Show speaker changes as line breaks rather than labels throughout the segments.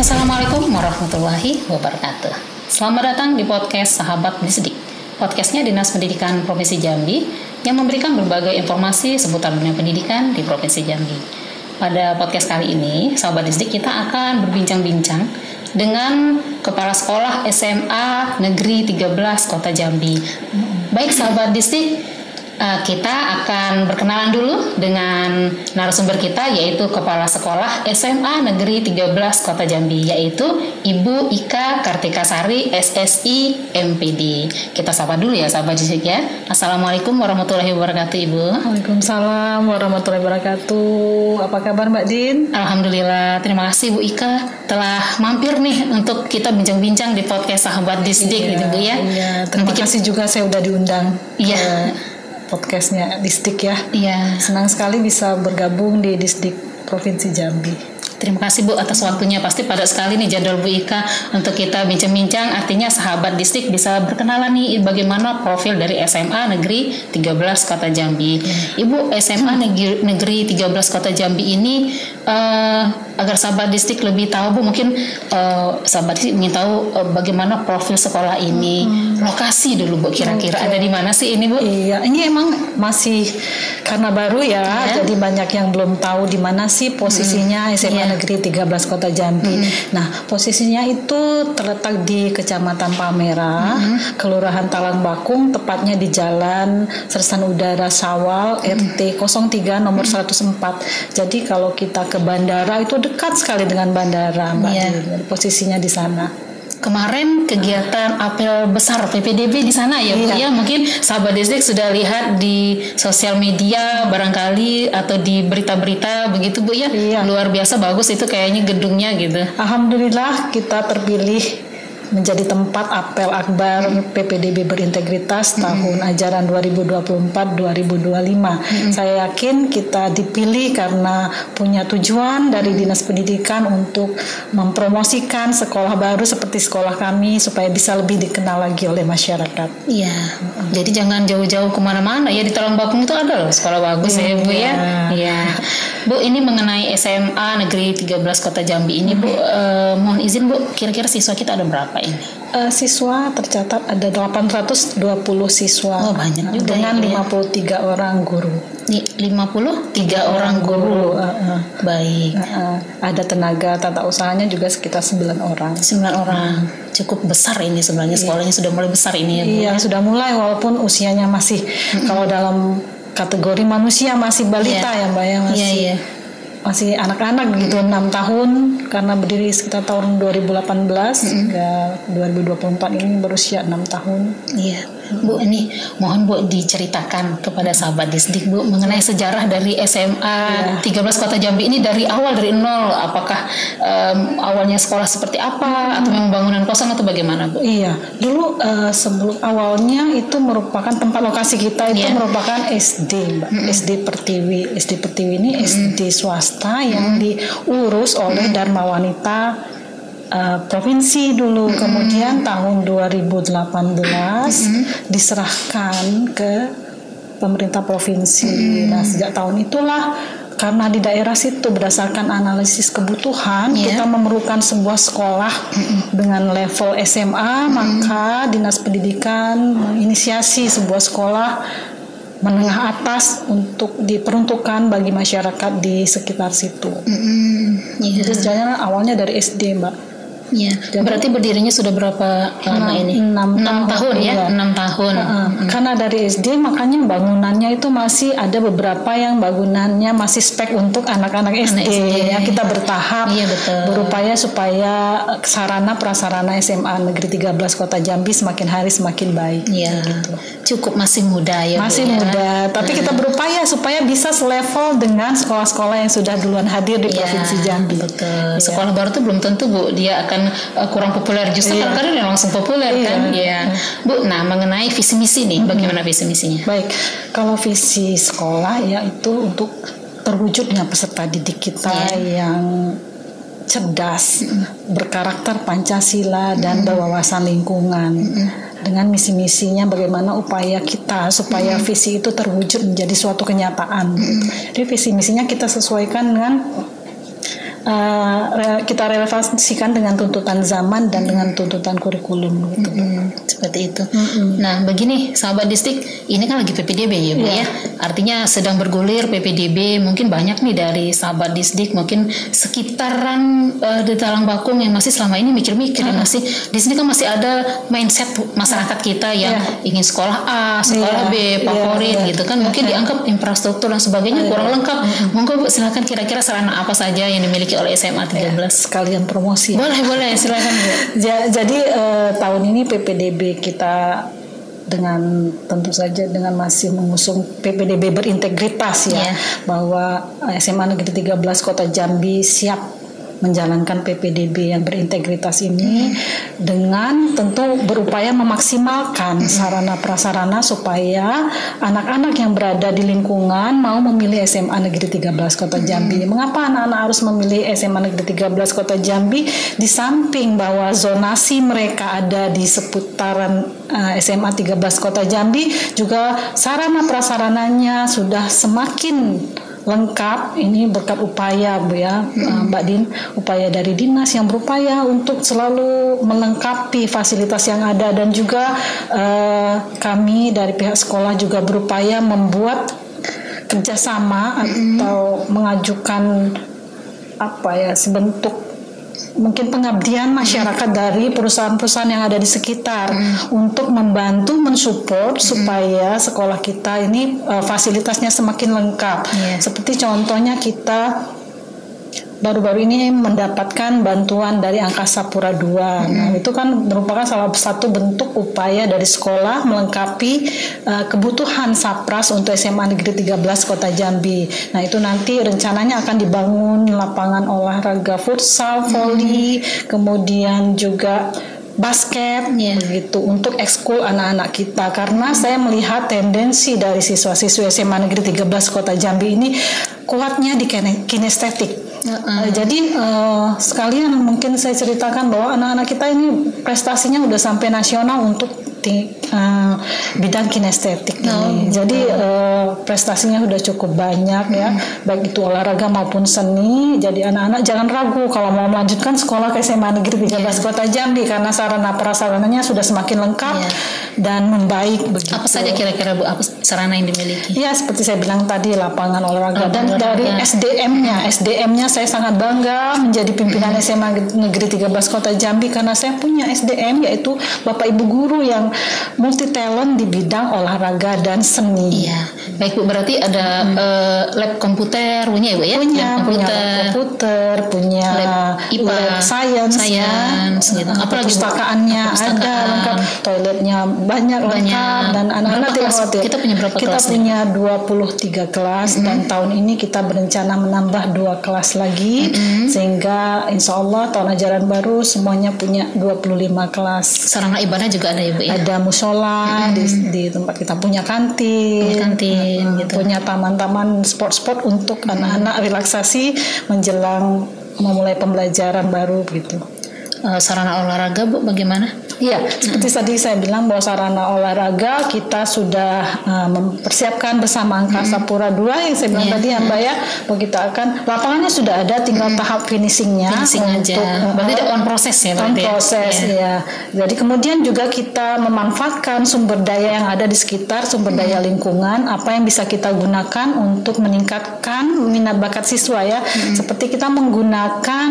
Assalamualaikum warahmatullahi wabarakatuh. Selamat datang di podcast Sahabat Disdik. Podcastnya Dinas Pendidikan Provinsi Jambi yang memberikan berbagai informasi seputar dunia pendidikan di Provinsi Jambi. Pada podcast kali ini, Sahabat Disdik, kita akan berbincang-bincang dengan Kepala Sekolah SMA Negeri 13 Kota Jambi. Baik Sahabat Disdik, kita akan berkenalan dulu dengan narasumber kita, yaitu Kepala Sekolah SMA Negeri 13 Kota Jambi, yaitu Ibu Ika Kartikasari SSI MPD. Kita sapa dulu ya sahabat Disdik ya. Assalamualaikum warahmatullahi wabarakatuh Ibu.
Waalaikumsalam warahmatullahi wabarakatuh. Apa kabar Mbak Din?
Alhamdulillah, terima kasih Bu Ika telah mampir nih untuk kita bincang-bincang di podcast Sahabat Disdik gitu Bu ya.
Iya, terima kasih juga saya udah diundang.
Iya.
Podcastnya Disdik ya.
Iya.
Senang sekali bisa bergabung di Disdik Provinsi Jambi.
Terima kasih Bu atas waktunya. Pasti padat sekali nih jadwal Bu Ika untuk kita bincang-bincang. Artinya sahabat Disdik bisa berkenalan nih bagaimana profil dari SMA Negeri 13 Kota Jambi. Ibu, SMA Negeri 13 Kota Jambi ini agar sahabat Disdik lebih tahu Bu, mungkin sahabat Disdik ingin tahu bagaimana profil sekolah ini. Lokasi dulu Bu, kira-kira ada di mana sih ini Bu?
Iya, ini emang masih karena baru ya, jadi banyak yang belum tahu di mana sih posisinya SMA Negeri 13 Kota Jambi. Nah, posisinya itu terletak di Kecamatan Palmerah, Kelurahan Talang Bakung, tepatnya di Jalan Sersan Udara Sawal, RT 03 nomor 104. Jadi kalau kita ke bandara itu dekat sekali dengan bandara, Mbak. Posisinya di sana.
Kemarin kegiatan apel besar PPDB di sana ya Bu ya, mungkin sahabat Disdik sudah lihat di sosial media barangkali atau di berita-berita begitu Bu ya. Luar biasa bagus itu kayaknya gedungnya gitu.
Alhamdulillah kita terpilih menjadi tempat apel akbar PPDB berintegritas tahun ajaran 2024-2025. Saya yakin kita dipilih karena punya tujuan dari Dinas Pendidikan untuk mempromosikan sekolah baru seperti sekolah kami supaya bisa lebih dikenal lagi oleh masyarakat.
Iya. Jadi jangan jauh-jauh kemana-mana ya, di Talang Bakung itu ada loh sekolah bagus ya Bu ya. Iya. Bu, ini mengenai SMA Negeri 13 Kota Jambi ini Bu, mohon izin Bu, kira-kira siswa kita ada berapa ini?
Siswa tercatat ada 820 siswa.
Oh, banyak juga
dengan
ya,
53 orang guru.
53 orang guru. Baik.
Ada tenaga tata usahanya juga sekitar 9 orang.
9 orang. Cukup besar ini sebenarnya, sekolahnya sudah mulai besar ini ya Bu.
Iya, sudah mulai walaupun usianya masih kalau dalam kategori manusia masih balita ya Mbak ya, masih anak-anak gitu, 6 tahun karena berdiri sekitar tahun 2018 hingga 2024 ini berusia 6 tahun.
Iya. Bu, ini mohon Bu diceritakan kepada sahabat Disdik Bu mengenai sejarah dari SMA 13 Kota Jambi ini dari awal, dari nol. Apakah awalnya sekolah seperti apa atau memang bangunan kosong atau bagaimana Bu?
Iya, dulu sebelum awalnya itu merupakan tempat lokasi kita itu merupakan SD Mbak. SD Pertiwi. SD Pertiwi ini SD swasta yang diurus oleh Dharma Wanita provinsi dulu. Kemudian tahun 2018 diserahkan ke pemerintah provinsi. Nah, sejak tahun itulah karena di daerah situ berdasarkan analisis kebutuhan kita memerlukan sebuah sekolah dengan level SMA, maka Dinas Pendidikan menginisiasi sebuah sekolah menengah atas untuk diperuntukkan bagi masyarakat di sekitar situ. Jadi sebenarnya awalnya dari SD Mbak.
Ya, berarti berdirinya sudah berapa lama ini? 6 tahun ya, 6 tahun.
Karena dari SD makanya bangunannya itu masih ada beberapa yang bangunannya masih spek untuk anak-anak SD. Ya, kita bertahap berupaya supaya sarana prasarana SMA Negeri 13 Kota Jambi semakin hari semakin baik.
Iya, gitu. Cukup masih muda ya.
Masih muda, tapi kita berupaya supaya bisa selevel dengan sekolah-sekolah yang sudah duluan hadir di Provinsi Jambi.
Betul. Sekolah baru tuh belum tentu Bu dia akan kurang populer, justru kadang-kadang dia langsung populer kan. Bu, nah mengenai visi misi nih, bagaimana visi misinya?
Baik, kalau visi sekolah ya itu untuk terwujudnya peserta didik kita yang cerdas, berkarakter Pancasila dan berwawasan lingkungan. Dengan misi-misinya bagaimana upaya kita supaya visi itu terwujud menjadi suatu kenyataan. Jadi visi misinya kita sesuaikan dengan kita relevansikan dengan tuntutan zaman dan dengan tuntutan kurikulum gitu.
Seperti itu. Nah, begini sahabat distrik, ini kan lagi PPDB ya Bu ya. Artinya sedang bergulir PPDB, mungkin banyak nih dari sahabat distrik, mungkin sekitaran di Talang Bakung yang masih selama ini mikir-mikir masih di sini kan masih ada mindset masyarakat kita yang ingin sekolah A, sekolah B, favorit gitu kan, mungkin dianggap infrastruktur dan sebagainya kurang lengkap. Monggo silakan, kira-kira sarana apa saja yang dimiliki oleh SMA 13?
Sekalian promosi.
Boleh silakan Bu.
Jadi tahun ini PPDB kita dengan tentu saja dengan masih mengusung PPDB berintegritas ya, bahwa SMA Negeri 13 Kota Jambi siap menjalankan PPDB yang berintegritas ini dengan tentu berupaya memaksimalkan sarana prasarana supaya anak-anak yang berada di lingkungan mau memilih SMA Negeri 13 Kota Jambi. Mengapa anak-anak harus memilih SMA Negeri 13 Kota Jambi? Di samping bahwa zonasi mereka ada di seputaran SMA 13 Kota Jambi, juga sarana prasarananya sudah semakin lengkap. Ini berkat upaya Bu ya, Mbak Din, upaya dari dinas yang berupaya untuk selalu melengkapi fasilitas yang ada, dan juga kami dari pihak sekolah juga berupaya membuat kerjasama atau mengajukan sebentuk mungkin pengabdian masyarakat dari perusahaan-perusahaan yang ada di sekitar untuk membantu mensupport supaya sekolah kita ini fasilitasnya semakin lengkap. Seperti contohnya kita baru-baru ini mendapatkan bantuan dari Angkasa Pura II. Nah, itu kan merupakan salah satu bentuk upaya dari sekolah melengkapi kebutuhan Sapras untuk SMA Negeri 13 Kota Jambi. Nah, itu nanti rencananya akan dibangun lapangan olahraga futsal, voli, kemudian juga basket begitu untuk ekskul anak-anak kita, karena saya melihat tendensi dari siswa-siswi SMA Negeri 13 Kota Jambi ini kuatnya di kinestetik. Jadi sekalian mungkin saya ceritakan bahwa anak-anak kita ini prestasinya udah sampai nasional untuk bidang kinestetik ini. Jadi prestasinya sudah cukup banyak ya, baik itu olahraga maupun seni. Jadi anak-anak jangan ragu kalau mau melanjutkan sekolah ke SMA Negeri 13 Kota Jambi, karena sarana prasarananya sudah semakin lengkap dan membaik begitu.
Apa saja kira-kira Bu, apa sarana yang dimiliki?
Ya, seperti saya bilang tadi, lapangan olahraga. Dan dari SDM-nya saya sangat bangga menjadi pimpinan SMA Negeri 13 Kota Jambi, karena saya punya SDM yaitu Bapak Ibu guru yang multi talent di bidang olahraga dan seni.
Iya, baik Bu, berarti ada lab komputer punya Ibu ya?
Punya komputer, punya lab IPA, lab science gitu. Apalagi perpustakaannya ada lengkap, toiletnya banyak lengkap, dan anak-anak tidak khawatir.
Kita punya berapa kelas?
Kita punya 23 kelas dan tahun ini kita berencana menambah 2 kelas lagi, sehingga insya Allah tahun ajaran baru semuanya punya 25 kelas.
Sarana ibadah juga ada ya Bu ya?
Ada musola di tempat kita, punya kantin gitu. Punya taman-taman sport untuk anak-anak relaksasi menjelang memulai pembelajaran baru gitu.
Sarana olahraga Bu bagaimana?
Iya, seperti tadi saya bilang bahwa sarana olahraga kita sudah mempersiapkan bersama Angkasa Pura II yang saya bilang tadi ya Mbak ya, bahwa kita akan, lapangannya sudah ada, tinggal tahap finishingnya untuk
berarti on proses ya?
On proses ya. Jadi kemudian juga kita memanfaatkan sumber daya yang ada di sekitar, sumber daya lingkungan, apa yang bisa kita gunakan untuk meningkatkan minat bakat siswa ya. Seperti kita menggunakan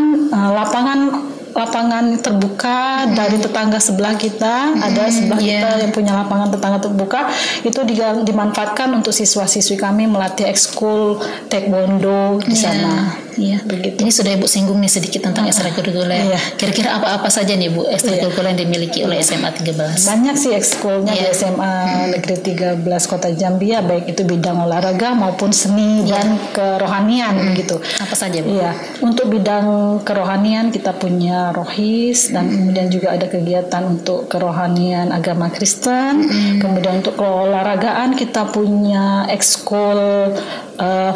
lapangan terbuka dari tetangga sebelah kita, ada sebelah kita yang punya lapangan tetangga terbuka, itu dimanfaatkan untuk siswa-siswi kami melatih ekskul taekwondo di sana.
Iya, begitu. Ini sudah Ibu singgung nih sedikit tentang ekstrakurikuler. Kira-kira apa-apa saja nih Bu ekstrakurikuler yang dimiliki oleh SMA 13?
Banyak sih ekskulnya di SMA Negeri 13 Kota Jambi ya, baik itu bidang olahraga maupun seni dan kerohanian gitu.
Apa saja Bu?
Iya, untuk bidang kerohanian kita punya rohis, dan kemudian juga ada kegiatan untuk kerohanian agama Kristen. Kemudian untuk keolahragaan kita punya ekskul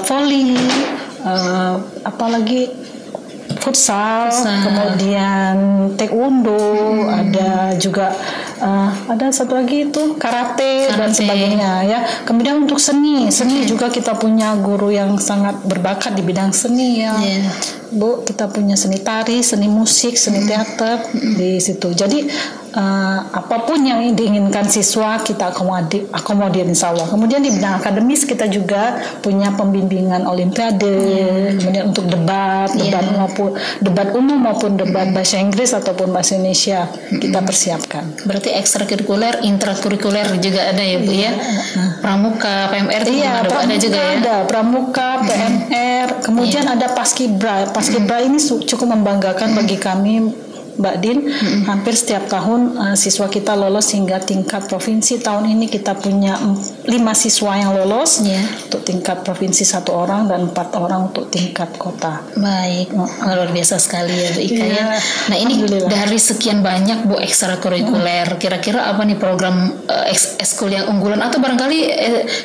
voli, apalagi futsal, kemudian taekwondo, ada juga ada satu lagi itu karate dan sebagainya ya. Kemudian untuk seni juga kita punya guru yang sangat berbakat di bidang seni ya. Bu, kita punya seni tari, seni musik, seni teater di situ. Jadi apapun yang diinginkan siswa kita akomodir insya Allah. Kemudian di bidang akademis kita juga punya pembimbingan olimpiade, kemudian untuk debat maupun debat umum maupun debat bahasa Inggris ataupun bahasa Indonesia kita persiapkan.
Berarti ekstrakurikuler, intrakurikuler juga ada ya Bu ya? Pramuka, PMR ada juga ya?
Ada pramuka, PMR, kemudian ada paskibra. Paskibra ini cukup membanggakan bagi kami Mbak Din, hampir setiap tahun siswa kita lolos hingga tingkat provinsi. Tahun ini kita punya 5 siswa yang lolos untuk tingkat provinsi 1 orang dan 4 orang untuk tingkat kota.
Baik, luar biasa sekali ya Bu Ika ya. Nah ini dari sekian banyak Bu ekstrakurikuler, kira-kira apa nih program ekskul yang unggulan atau barangkali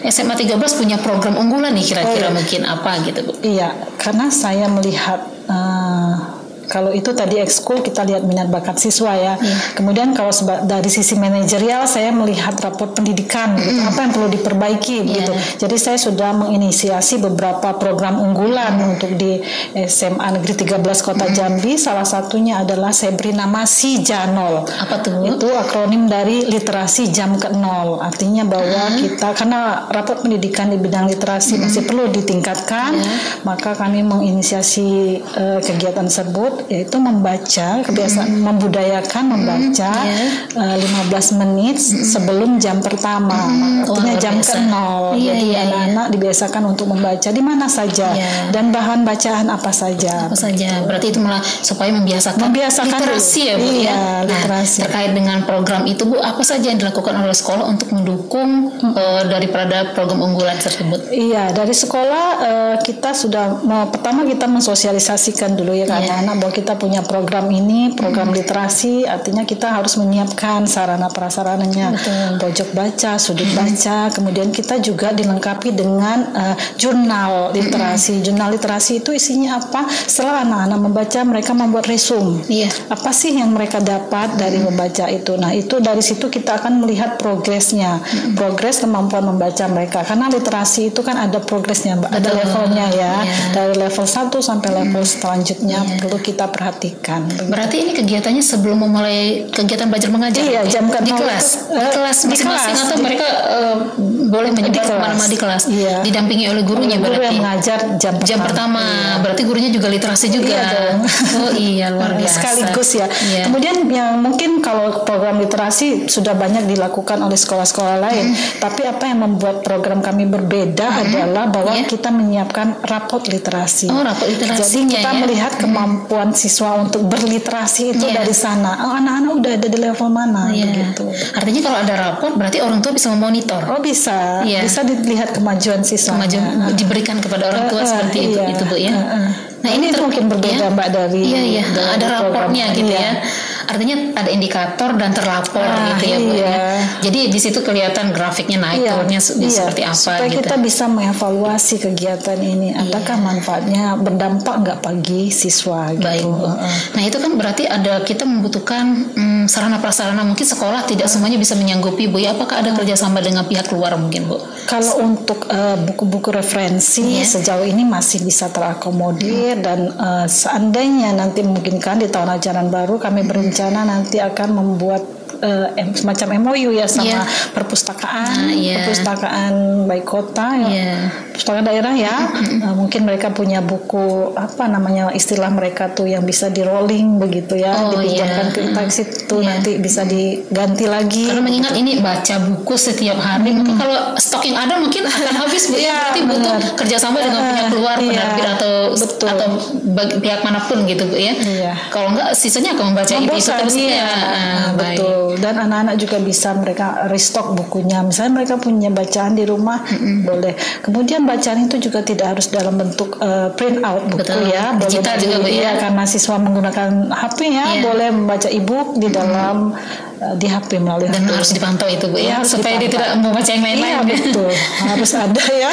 SMA 13 punya program unggulan nih kira-kira mungkin apa gitu Bu?
Iya, karena saya melihat kalau itu tadi ekskul kita lihat minat bakat siswa ya. Kemudian kalau dari sisi manajerial saya melihat raport pendidikan gitu, apa yang perlu diperbaiki gitu. Jadi saya sudah menginisiasi beberapa program unggulan untuk di SMA Negeri 13 Kota Jambi. Salah satunya adalah saya beri nama SIJANOL.
Apa tuh?
Itu akronim dari literasi jam ke 0. Artinya bahwa kita karena raport pendidikan di bidang literasi masih perlu ditingkatkan, maka kami menginisiasi kegiatan tersebut, yaitu membaca, kebiasaan membudayakan membaca 15 menit sebelum jam pertama, artinya jam ke-0. Jadi anak-anak dibiasakan untuk membaca di mana saja dan bahan bacaan apa saja.
Berarti itu malah supaya membiasakan literasi ya Bu ya. Literasi. Terkait dengan program itu Bu, apa saja yang dilakukan oleh sekolah untuk mendukung daripada program unggulan tersebut? Iya,
dari sekolah kita sudah pertama kita mensosialisasikan dulu ya ke anak-anak bahwa kita punya program ini, program literasi, artinya kita harus menyiapkan sarana prasarananya, pojok baca, sudut baca, kemudian kita juga dilengkapi dengan jurnal literasi. Jurnal literasi itu isinya apa? Setelah anak-anak membaca, mereka membuat resume. Apa sih yang mereka dapat dari membaca itu? Nah, itu dari situ kita akan melihat progresnya, progres kemampuan membaca mereka. Karena literasi itu kan ada progresnya, Mbak, ada levelnya ya, dari level 1 sampai level selanjutnya perlu kita perhatikan.
Berarti ini kegiatannya sebelum memulai kegiatan belajar mengajar?
Iya, jam
di kelas masing-masing atau mereka boleh menyebar kemana-mana di kelas? Didampingi oleh gurunya
berarti? Guru yang mengajar jam pertama.
Berarti gurunya juga literasi juga?
Iya dong.
Oh iya, luar biasa.
Sekaligus ya. Kemudian yang mungkin kalau program literasi sudah banyak dilakukan oleh sekolah-sekolah lain, tapi apa yang membuat program kami berbeda adalah bahwa kita menyiapkan raport literasi.
Raport literasi.
Jadi kita melihat kemampuan siswa untuk berliterasi itu dari sana. Anak-anak udah ada di level mana begitu.
Artinya kalau ada raport berarti orang tua bisa memonitor.
Bisa. Bisa dilihat kemajuan siswa.
Diberikan kepada orang tua seperti itu Bu ya.
Nah ini mungkin berbeda Mbak dari
ada raportnya gitu ya. Artinya ada indikator dan terlapor gitu ya Bu ya. Jadi di situ kelihatan grafiknya naik turunnya seperti apa
supaya
gitu.
Kita bisa mengevaluasi kegiatan ini. Adakah manfaatnya, berdampak nggak bagi siswa gitu.
Baik Bu. Nah itu kan berarti kita membutuhkan sarana prasarana, mungkin sekolah tidak semuanya bisa menyanggupi Bu ya. Apakah ada kerjasama dengan pihak luar mungkin Bu?
Kalau untuk buku-buku referensi sejauh ini masih bisa terakomodir dan seandainya nanti memungkinkan di tahun ajaran baru kami berencana nanti akan membuat semacam MOU ya sama perpustakaan, perpustakaan baik kota perpustakaan daerah ya. Mungkin mereka punya buku apa namanya istilah mereka tuh yang bisa di rolling begitu ya, dipinjamkan ke kita situ nanti bisa diganti lagi.
Karena mengingat ini baca buku setiap hari, mungkin kalau stok yang ada mungkin akan habis Bu ya. Berarti butuh kerjasama dengan pihak luar, penerbit atau pihak manapun gitu Bu ya. Kalau enggak sisanya akan membaca itu terus
betul. Dan anak-anak juga bisa mereka restock bukunya. Misalnya mereka punya bacaan di rumah, boleh. Kemudian bacaan itu juga tidak harus dalam bentuk print out buku ya.
Digital juga Bu ya.
Karena siswa menggunakan HP ya, boleh membaca e-book di dalam di HP melalui
Dan
HP.
harus dipantau itu Bu ya,
Harus
supaya dia
dipantau.
tidak membaca yang lain-lain.
Iya betul, harus ada ya.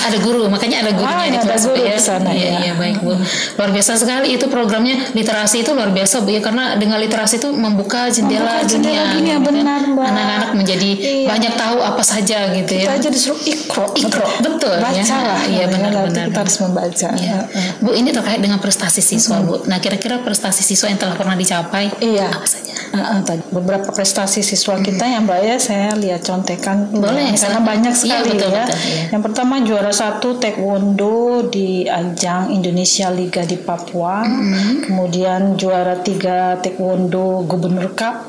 Ada guru, makanya ada gurunya di
ada
kelas
guru
Bu ya.
di sana, ya.
Iya baik Bu. Luar biasa sekali itu programnya, literasi itu luar biasa Bu ya, karena dengan literasi itu membuka jendela dunia.
Dunia,
gitu
benar,
kan.
Mbak.
Anak-anak menjadi
Iya.
banyak tahu apa saja gitu ya.
Kita aja disuruh ikro,
Betul
baca
ya.
lah.
Iya benar-benar.
Kita harus membaca.
Iya. Bu, ini terkait dengan prestasi siswa Bu. Nah kira-kira prestasi siswa yang telah pernah dicapai
Iya.
apa saja?
Tadi beberapa prestasi siswa kita yang Mbak ya, saya lihat contekan.
Boleh,
karena
silakan.
banyak
Iya,
sekali
betul,
ya.
betul, iya.
Yang pertama juara 1 taekwondo di ajang Indonesia Liga di Papua. Kemudian juara 3 taekwondo Gubernur Cup.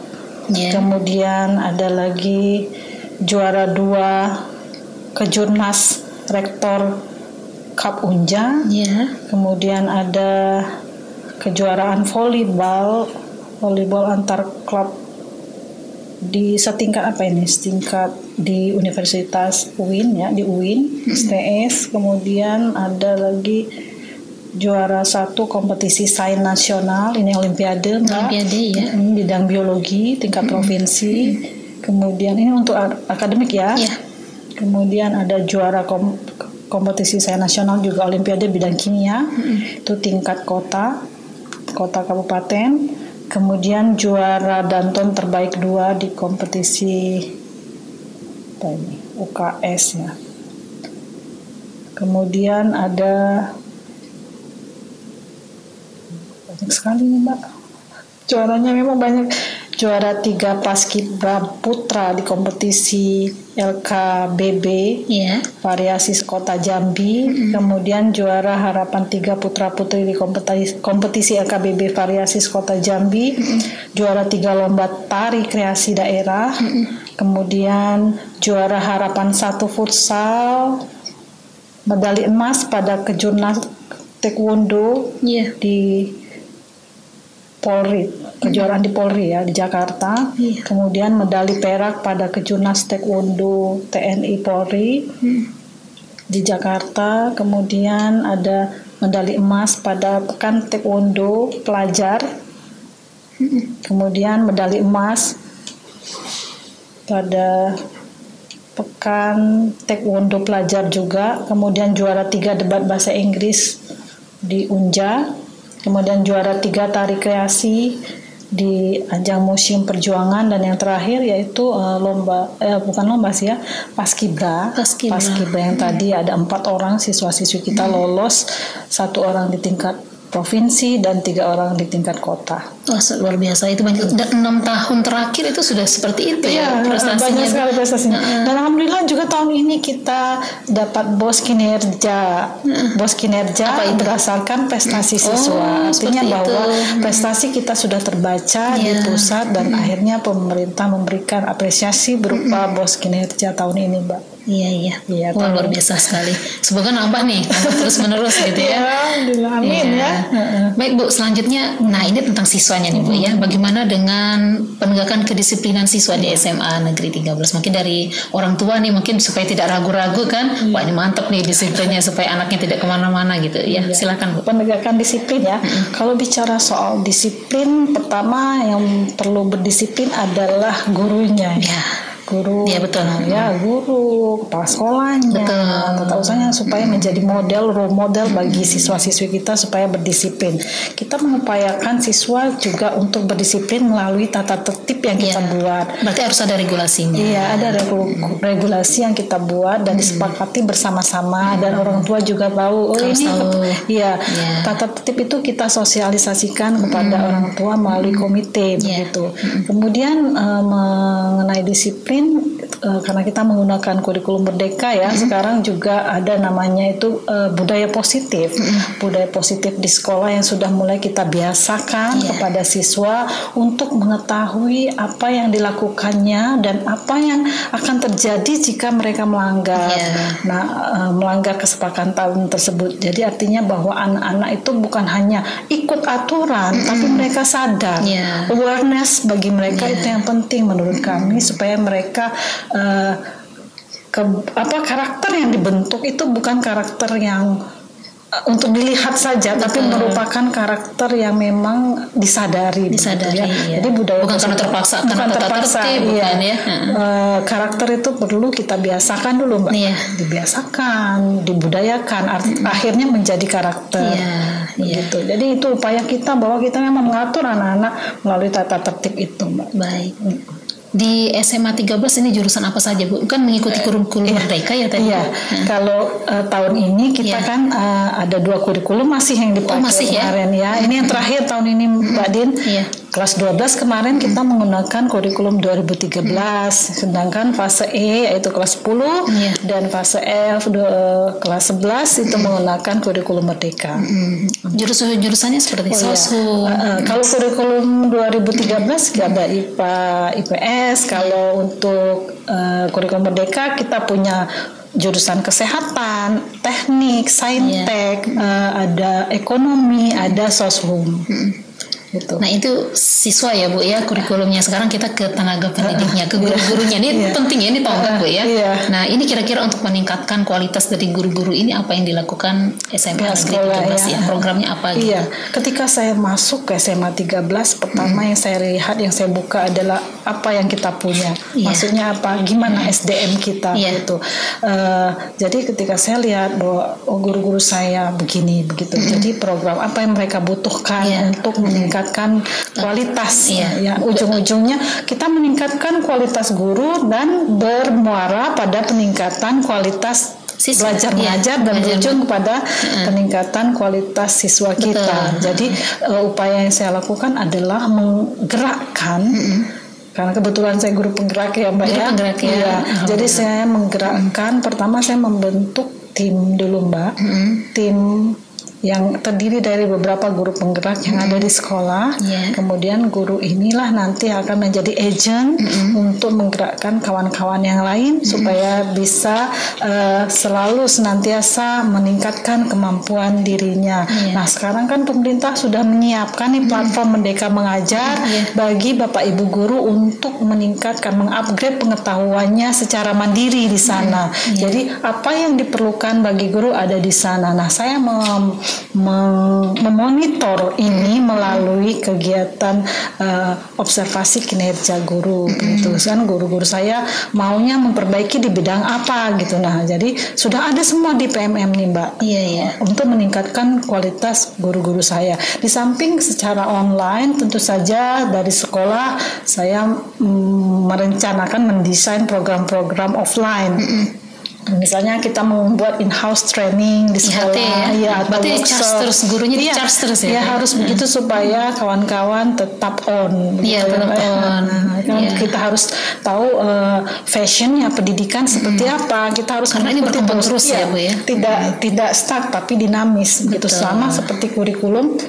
Iya.
Kemudian ada lagi juara 2 Kejurnas Rektor Cup Unja.
Iya.
Kemudian ada kejuaraan volleyball antar klub di setingkat setingkat di Universitas UIN ya, di UIN STS. Kemudian ada lagi juara 1 kompetisi sains nasional, ini olimpiade Mbak.
Olimpiade ya.
Bidang biologi tingkat provinsi. Kemudian ini untuk akademik ya.
Iya.
Kemudian ada juara kompetisi sains nasional juga olimpiade bidang kimia. Itu tingkat kota kabupaten. Kemudian juara danton terbaik 2 di kompetisi UKS ya. Kemudian ada banyak sekali nih Mbak. Juaranya memang banyak. Juara 3 paskibra putra di kompetisi LKBB
Iya.
variasi sekota Jambi. Kemudian juara harapan 3 putra putri di kompetisi LKBB variasi sekota Jambi. Juara 3 lomba tari kreasi daerah. Kemudian juara harapan 1 futsal, medali emas pada kejurnas taekwondo
Iya.
di Polri, kejuaraan di Polri ya, di Jakarta.
Iya.
Kemudian medali perak pada kejurnas taekwondo TNI Polri di Jakarta. Kemudian ada medali emas pada pekan taekwondo pelajar. Kemudian medali emas pada pekan taekwondo pelajar juga. Kemudian juara 3 debat bahasa Inggris di Unja. Kemudian juara 3 tari kreasi di ajang Museum Perjuangan. Dan yang terakhir yaitu bukan lomba sih ya, paskibra yang tadi ada 4 orang siswa-siswi kita lolos, 1 orang di tingkat provinsi dan 3 orang di tingkat kota.
Wah, luar biasa itu banyak. Dan 6 tahun terakhir itu sudah seperti itu ya prestasinya.
Banyak sekali prestasinya. Dan alhamdulillah juga tahun ini kita dapat BOS kinerja. BOS kinerja berdasarkan prestasi siswa. Artinya bahwa prestasi kita sudah terbaca di pusat dan akhirnya pemerintah memberikan apresiasi berupa BOS kinerja tahun ini, Mbak.
Iya. Wah, luar biasa sekali. Semoga nambah nih, terus menerus gitu ya.
Alhamdulillah, amin ya.
Baik Bu, selanjutnya, nah ini tentang siswanya nih Bu ya. Bagaimana dengan penegakan kedisiplinan siswa di SMA Negeri 13? Mungkin dari orang tua nih, mungkin supaya tidak ragu-ragu kan. Wah, ini mantap nih disiplinnya supaya anaknya tidak kemana-mana gitu ya. Silakan Bu.
Penegakan disiplin ya. Kalau bicara soal disiplin, pertama yang perlu berdisiplin adalah gurunya. Guru,
ya betul.
Ya guru, kepala sekolahnya, tata usahanya supaya menjadi role model bagi siswa-siswi kita supaya berdisiplin. Kita mengupayakan siswa juga untuk berdisiplin melalui tata tertib yang kita buat.
Berarti harus ada regulasinya.
Iya, ada regulasi yang kita buat dan disepakati bersama-sama dan orang tua juga tahu. Tata tertib itu kita sosialisasikan kepada orang tua melalui komite begitu. Kemudian mengenai disiplin, karena kita menggunakan kurikulum Merdeka ya, sekarang juga ada namanya itu budaya positif. Budaya positif di sekolah yang sudah mulai kita biasakan kepada siswa untuk mengetahui apa yang dilakukannya dan apa yang akan terjadi jika mereka melanggar. Melanggar kesepakatan tersebut. Jadi artinya bahwa anak-anak itu bukan hanya ikut aturan, tapi mereka sadar. Awareness bagi mereka itu yang penting menurut kami, supaya mereka karakter yang dibentuk itu bukan karakter yang untuk dilihat saja, tapi merupakan karakter yang memang disadari gitu ya.
Iya.
Jadi budaya
bukan karena terpaksa, bukan terpaksa,
iya.
Bukan ya.
Karakter itu perlu kita biasakan dulu, Mbak.
Iya.
Dibiasakan, dibudayakan, akhirnya menjadi karakter. Gitu. Jadi itu upaya kita bahwa kita memang mengatur anak-anak melalui tata tertib itu, Mbak.
Baik. Di SMA 13 ini jurusan apa saja, Bu? Kan mengikuti kurikulum Merdeka ya tadi.
Iya. Kalau tahun ini kita kan ada 2 kurikulum masih yang dipakai kemarin ya. Ini yang terakhir tahun ini, Mbak Din. Kelas 12 kemarin kita menggunakan kurikulum 2013. Sedangkan fase E yaitu kelas 10 dan fase F kelas 11 itu menggunakan kurikulum Merdeka.
Jurusannya seperti Soshum.
Kalau kurikulum 2013 ada IPA, IPS. Kalau untuk kurikulum Merdeka kita punya jurusan kesehatan, teknik, saintek, ada ekonomi, ada Soshum. Gitu.
Nah itu siswa ya Bu ya kurikulumnya. Sekarang kita ke tenaga pendidiknya, ke guru-gurunya. Ini penting ya, ini tahu nggak Bu ya. Nah ini kira-kira untuk meningkatkan kualitas dari guru-guru ini apa yang dilakukan SMA Negeri 13 ya? Programnya apa gitu?
Iya, ketika saya masuk ke SMA 13 pertama yang saya lihat, yang saya buka adalah apa yang kita punya. Maksudnya apa? Gimana SDM kita gitu. Jadi ketika saya lihat bahwa guru-guru saya begini begitu. Jadi program apa yang mereka butuhkan untuk meningkatkan kualitas ya ujung-ujungnya kita meningkatkan kualitas guru dan bermuara pada peningkatan kualitas belajar mengajar dan berujung kepada peningkatan kualitas siswa kita. Jadi upaya yang saya lakukan adalah menggerakkan karena kebetulan saya guru penggerak ya Mbak ya. Jadi saya menggerakkan, pertama saya membentuk tim dulu Mbak. Tim yang terdiri dari beberapa guru penggerak yang ada di sekolah. Kemudian guru inilah nanti akan menjadi agent untuk menggerakkan kawan-kawan yang lain supaya bisa selalu senantiasa meningkatkan kemampuan dirinya. Nah sekarang kan pemerintah sudah menyiapkan nih platform Merdeka Mengajar bagi Bapak Ibu guru untuk meningkatkan, mengupgrade pengetahuannya secara mandiri di sana. Jadi apa yang diperlukan bagi guru ada di sana. Nah saya memonitor ini melalui kegiatan observasi kinerja guru gitu kan. Guru-guru saya maunya memperbaiki di bidang apa gitu. Nah jadi sudah ada semua di PMM nih Mbak untuk meningkatkan kualitas guru-guru saya. Di samping secara online tentu saja dari sekolah saya merencanakan mendesain program-program offline. Misalnya kita membuat in-house training di sekolah,
berarti charge terus gurunya charge terus ya.
Harus begitu supaya kawan-kawan tetap on.
Tetap on.
Kita harus tahu fashionnya pendidikan seperti apa. Kita harus
karena ini berkembang terus ya Bu ya.
Tidak stuck tapi dinamis. Begitu sama seperti kurikulum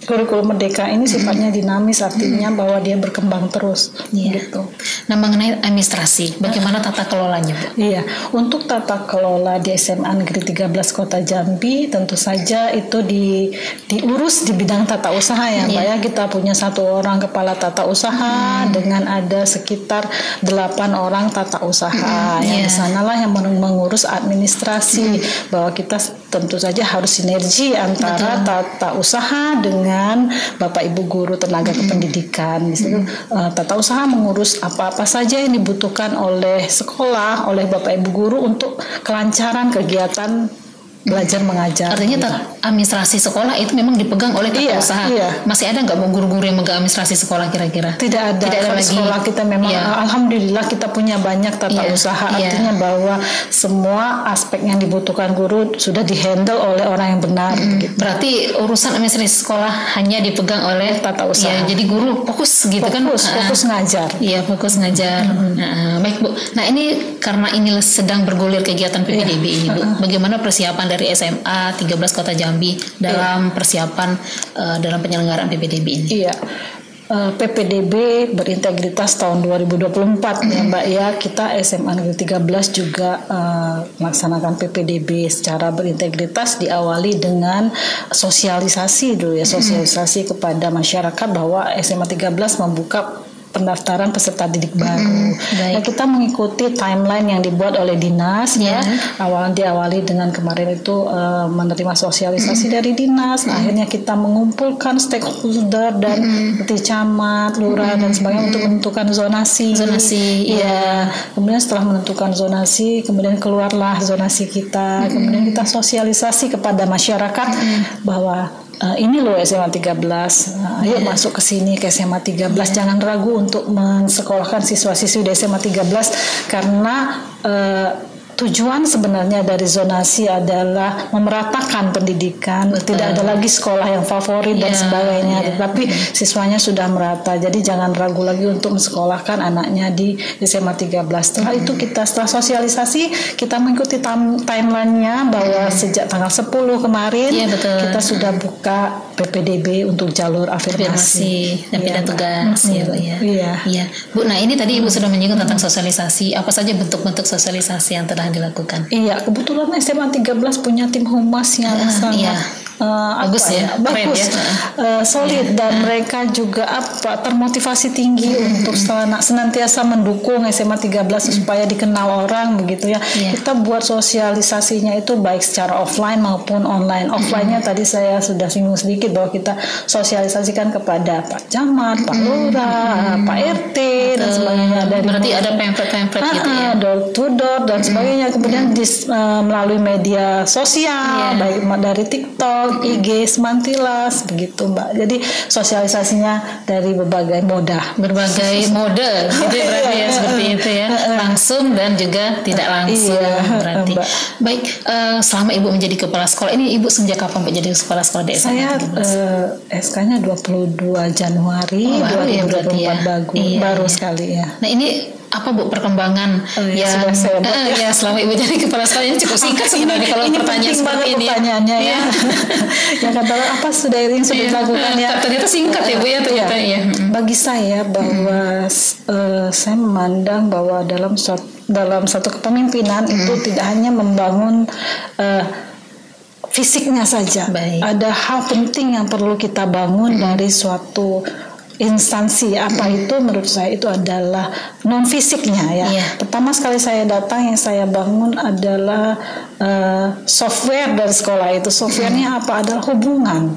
Merdeka ini sifatnya dinamis, artinya bahwa dia berkembang terus gitu.
Nah mengenai administrasi, bagaimana tata kelolanya Bu?
Iya, untuk tata kelola di SMA Negeri 13 Kota Jambi tentu saja itu diurus di bidang tata usaha ya Mbak ya. Kita punya 1 orang kepala tata usaha dengan ada sekitar 8 orang tata usaha. Yang di sanalah yang mengurus administrasi, bahwa kita tentu saja harus sinergi antara tata usaha dengan Bapak Ibu guru tenaga kependidikan. Di situ tata usaha mengurus apa-apa saja yang dibutuhkan oleh sekolah, oleh Bapak Ibu guru untuk kelancaran kegiatan belajar mengajar.
Artinya administrasi sekolah itu memang dipegang oleh tata usaha. Masih ada nggak guru-guru yang megang administrasi sekolah kira-kira?
Tidak ada lagi. Sekolah kita memang alhamdulillah kita punya banyak tata usaha. Artinya bahwa semua aspek yang dibutuhkan guru sudah dihandle oleh orang yang benar. Gitu.
Berarti urusan administrasi sekolah hanya dipegang oleh
tata usaha.
Jadi guru fokus gitu kan?
Fokus ngajar.
Iya fokus ngajar. Baik Bu. Nah ini karena ini sedang bergulir kegiatan PPDB ini Bu. Bagaimana persiapan dari SMA 13 Kota Jambi dalam persiapan dalam penyelenggaraan PPDB ini?
PPDB berintegritas tahun 2024 ya Mbak ya. Kita SMA Negeri 13 juga melaksanakan PPDB secara berintegritas, diawali dengan sosialisasi dulu ya, sosialisasi kepada masyarakat bahwa SMA 13 membuka pendaftaran peserta didik baru. Nah, kita mengikuti timeline yang dibuat oleh dinas ya. Diawali dengan kemarin itu menerima sosialisasi dari dinas. Akhirnya kita mengumpulkan stakeholder dan seperti camat, lurah dan sebagainya untuk menentukan zonasi. Ya. Kemudian setelah menentukan zonasi, kemudian keluarlah zonasi kita. Kemudian kita sosialisasi kepada masyarakat bahwa ini loh SMA 13, ayo masuk ke sini ke SMA 13, jangan ragu untuk mensekolahkan siswa-siswi di SMA 13 karena tujuan sebenarnya dari zonasi adalah memeratakan pendidikan. Tidak ada lagi sekolah yang favorit dan sebagainya, tetapi siswanya sudah merata. Jadi jangan ragu lagi untuk mensekolahkan anaknya di SMA 13. Setelah itu setelah sosialisasi, kita mengikuti timeline-nya bahwa sejak tanggal 10 kemarin kita sudah buka PPDB untuk jalur afirmasi
dan pindah tugas. Iya. Bu, nah ini tadi Ibu sudah menyinggung tentang sosialisasi. Apa saja bentuk-bentuk sosialisasi yang telah dilakukan?
Iya, kebetulan SMA 13 punya tim humas yang sangat bagus, solid dan mereka juga termotivasi tinggi untuk senantiasa mendukung SMA 13 supaya dikenal orang begitu ya. Kita buat sosialisasinya itu baik secara offline maupun online. Offline-nya tadi saya sudah singgung sedikit bahwa kita sosialisasikan kepada Pak Camat, Pak Lurah, Pak RT dan sebagainya.
Berarti ada pamflet gitu ya.
Door to door dan sebagainya. Kemudian melalui media sosial baik dari TikTok, IG, Semantilas begitu Mbak. Jadi sosialisasinya dari berbagai mode gitu berarti ya seperti itu ya. Langsung dan juga tidak langsung berarti. Baik, selama Ibu menjadi kepala sekolah ini Ibu sejak kapan menjadi kepala sekolah di SMA 13? Saya SK-nya 22 Januari 2024 baru sekali ya.
Nah ini apa Bu perkembangan selama Ibu jadi kepala sekolah ini cukup singkat sebenarnya kalau pertanyaan seperti ini.
Pertanyaannya ya. Yang kata apa sudah dilakukan ya.
Ternyata singkat ya Bu ya ternyata ya.
Bagi saya bahwa saya memandang bahwa dalam satu kepemimpinan itu tidak hanya membangun fisiknya saja. Ada hal penting yang perlu kita bangun dari suatu instansi. Apa itu menurut saya itu adalah non fisiknya ya. Pertama sekali saya datang yang saya bangun adalah software dari sekolah itu. Softwarenya apa? Adalah hubungan.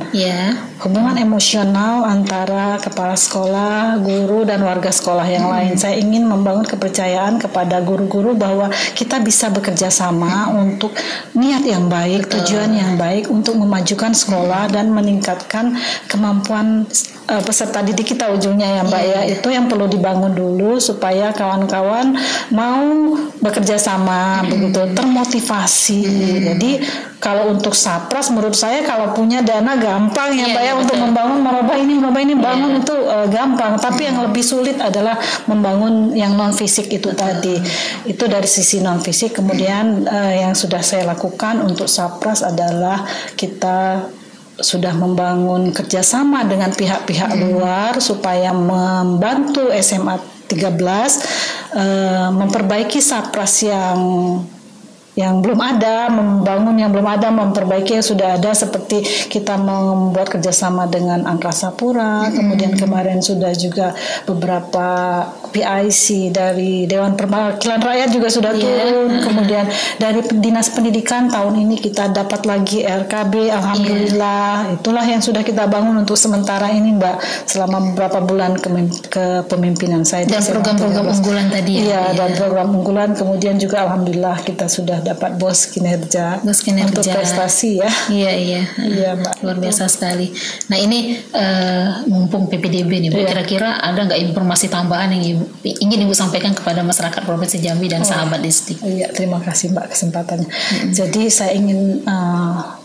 Hubungan emosional antara kepala sekolah, guru dan warga sekolah yang lain. Saya ingin membangun kepercayaan kepada guru-guru bahwa kita bisa bekerja sama untuk niat yang baik, tujuan yang baik untuk memajukan sekolah dan meningkatkan kemampuan peserta didik kita ujungnya ya Mbak ya. Itu yang perlu dibangun dulu supaya kawan-kawan mau bekerja sama begitu, termotivasi. Jadi kalau untuk Sapras menurut saya kalau punya dana gampang ya Mbak ya untuk membangun merubah ini bangun itu gampang, tapi yang lebih sulit adalah membangun yang non fisik itu tadi. Itu dari sisi non fisik. Kemudian yang sudah saya lakukan untuk Sapras adalah kita sudah membangun kerjasama dengan pihak-pihak luar supaya membantu SMA 13 memperbaiki Sapras yang belum ada, membangun yang belum ada, memperbaiki yang sudah ada, seperti kita membuat kerjasama dengan Angkasa Pura, kemudian kemarin sudah juga beberapa PIC dari Dewan Perwakilan Rakyat juga sudah turun, kemudian dari Dinas Pendidikan tahun ini kita dapat lagi RKB, alhamdulillah. Itulah yang sudah kita bangun untuk sementara ini Mbak, selama beberapa bulan kepemimpinan saya.
Dan program-program unggulan tadi
dan program unggulan, kemudian juga alhamdulillah kita sudah dapat bos kinerja untuk prestasi ya. Iya Mbak.
Luar biasa sekali. Nah ini mumpung PPDB nih Bu, kira-kira ada nggak informasi tambahan yang ingin Ibu sampaikan kepada masyarakat Provinsi Jambi dan sahabat distrik?
Iya, terima kasih Mbak kesempatannya. Jadi saya ingin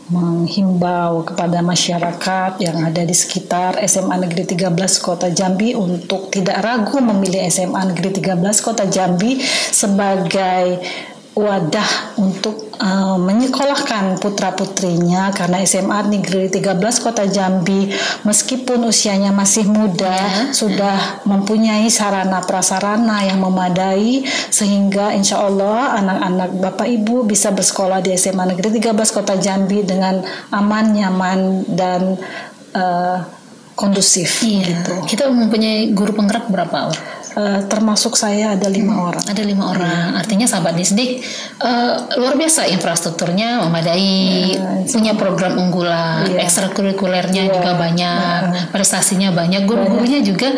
menghimbau kepada masyarakat yang ada di sekitar SMA Negeri 13 Kota Jambi untuk tidak ragu memilih SMA Negeri 13 Kota Jambi sebagai wadah untuk menyekolahkan putra-putrinya, karena SMA Negeri 13 Kota Jambi meskipun usianya masih muda sudah mempunyai sarana prasarana yang memadai sehingga insya Allah anak-anak Bapak Ibu bisa bersekolah di SMA Negeri 13 Kota Jambi dengan aman, nyaman dan kondusif. Gitu.
Kita mempunyai guru penggerak berapa orang?
Termasuk saya ada 5 orang.
Ada 5 orang. Artinya sahabat Disdik luar biasa, infrastrukturnya memadai, punya program unggulan, ekstrakurikulernya juga banyak, prestasinya banyak, guru-gurunya juga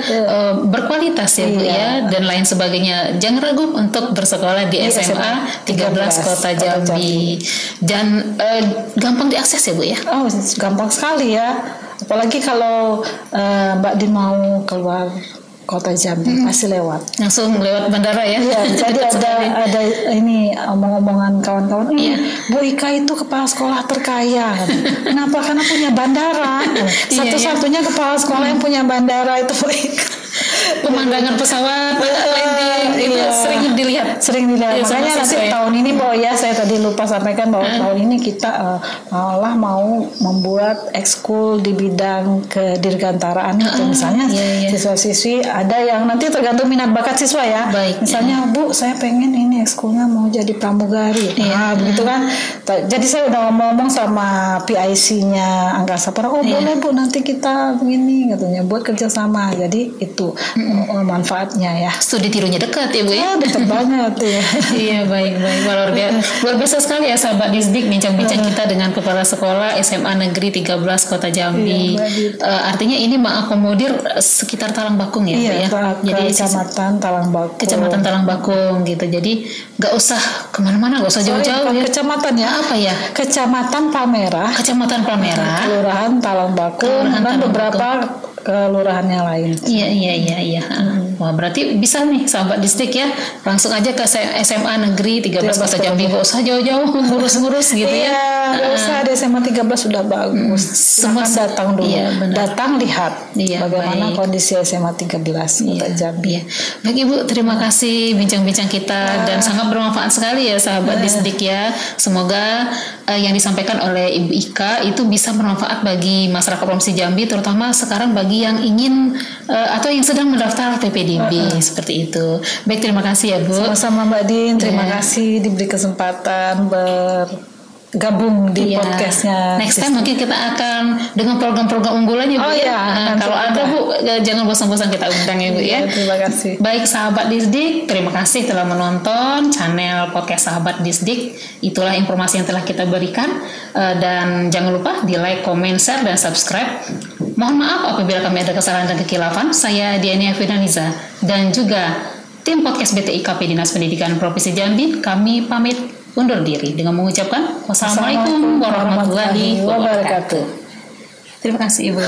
berkualitas ya Bu ya, dan lain sebagainya. Jangan ragu untuk bersekolah di SMA 13 Kota Jambi. Dan gampang diakses ya Bu ya?
Oh, gampang sekali ya. Apalagi kalau Mbak Din mau keluar Kota Jambi pasti lewat.
Langsung lewat bandara ya.
Iya, jadi ada ini omong-omongan kawan-kawan. Bu Ika itu kepala sekolah terkaya. Kenapa? Karena punya bandara. Satu-satunya kepala sekolah yang punya bandara itu Bu Ika.
Pemandangan pesawat landing itu sering dilihat.
Makanya nanti tahun ini saya tadi lupa sampaikan bahwa tahun ini kita malah mau membuat ekskul di bidang kedirgantaraan itu. Misalnya siswa-siswi ada yang nanti tergantung minat bakat siswa ya. Misalnya Bu, saya pengen ini ekskulnya mau jadi pramugari. Begitu kan. Jadi saya udah ngomong sama PIC-nya Angkasa Pura. Boleh Bu, nanti kita begini katanya buat kerjasama. Jadi itu manfaatnya ya.
Studi tirunya dekat ya Bu ya.
Dekat banget ya.
Iya, baik. Luar biasa sekali ya sahabat Disdik, bincang-bincang kita dengan Kepala Sekolah SMA Negeri 13 Kota Jambi. Artinya ini mengakomodir sekitar Talang Bakung ya Bu ya.
Jadi Kecamatan
Talang Bakung gitu. Jadi nggak usah kemana-mana, nggak usah jauh-jauh ya.
Kecamatan ya.
Apa ya?
Kecamatan Palmerah. Kelurahan Talang Bakung dan beberapa kelurahan yang lain.
Iya. Wah, berarti bisa nih sahabat Disdik ya, langsung aja ke SMA Negeri 13 Kota Jambi, gak usah jauh-jauh ngurus-ngurus gitu ya.
Gak usah, ada SMA 13 sudah bagus. Semua datang dulu. Datang lihat bagaimana kondisi SMA 13 Kota Jambi.
Baik Ibu, terima kasih bincang-bincang kita dan sangat bermanfaat sekali ya sahabat Disdik ya. Semoga yang disampaikan oleh Ibu Ika itu bisa bermanfaat bagi masyarakat Provinsi Jambi, terutama sekarang bagi yang ingin atau yang sedang mendaftar PPDB seperti itu. Baik, terima kasih ya Bu.
Sama-sama Mbak Din, terima kasih diberi kesempatan bergabung di podcastnya.
Next time mungkin kita akan dengan program-program unggulan ya Bu kalau ada Bu, jangan bosan-bosan kita undang ya Bu ya.
Terima kasih.
Baik sahabat Disdik, terima kasih telah menonton channel podcast sahabat Disdik. Itulah informasi yang telah kita berikan, dan jangan lupa di like, comment, share, dan subscribe. Mohon maaf apabila kami ada kesalahan dan kekilafan. Saya Diania Firdanisa dan juga tim podcast BTIKP Dinas Pendidikan Provinsi Jambi, kami pamit undur diri dengan mengucapkan wassalamualaikum warahmatullahi wabarakatuh. Terima kasih Ibu.